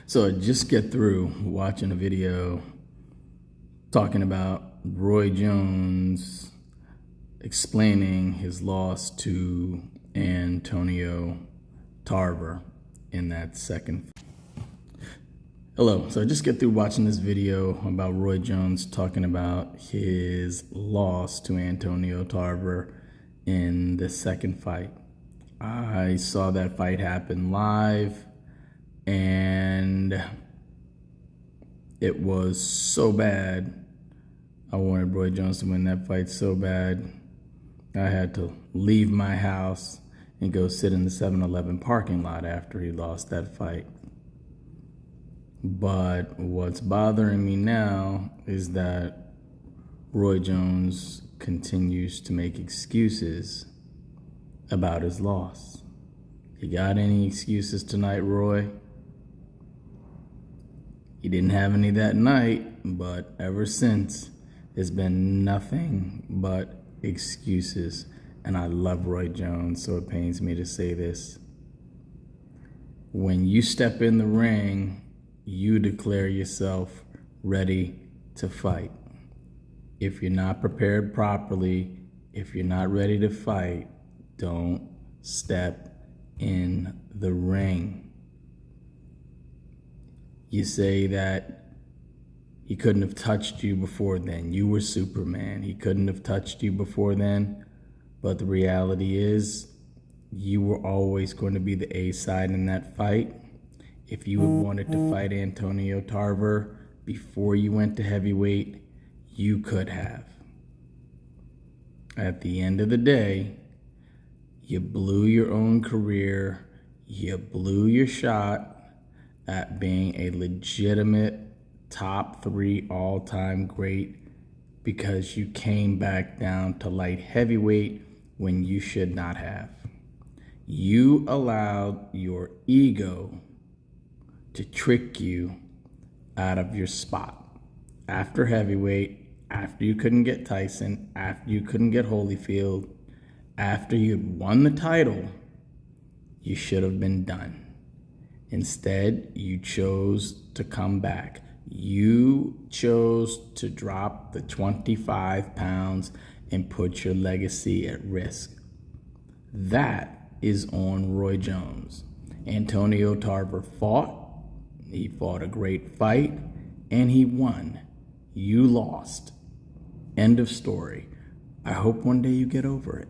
So I just get through watching a video talking about Roy Jones explaining his loss to Antonio Tarver in that second. Hello, so I just get through watching this video about Roy Jones talking about his loss to Antonio Tarver in the second fight. I saw that fight happen live, and it was so bad. I wanted Roy Jones to win that fight so bad. I had to leave my house and go sit in the 7-Eleven parking lot after he lost that fight. But what's bothering me now is that Roy Jones continues to make excuses about his loss. You got any excuses tonight, Roy? You didn't have any that night, but ever since, it's been nothing but excuses. And I love Roy Jones, so it pains me to say this. When you step in the ring, you declare yourself ready to fight. If you're not prepared properly, if you're not ready to fight, don't step in the ring. You say that he couldn't have touched you before then. You were Superman. He couldn't have touched you before then. But the reality is, you were always going to be the A side in that fight. If you had wanted to fight Antonio Tarver before you went to heavyweight, you could have. At the end of the day, you blew your own career. You blew your shot at being a legitimate top 3 all-time great because you came back down to light heavyweight when you should not have. You allowed your ego to trick you out of your spot. After heavyweight, after you couldn't get Tyson, after you couldn't get Holyfield, after you'd won the title, you should have been done. Instead, you chose to come back. You chose to drop the 25 pounds and put your legacy at risk. That is on Roy Jones. Antonio Tarver fought. He fought a great fight, and he won. You lost. End of story. I hope one day you get over it.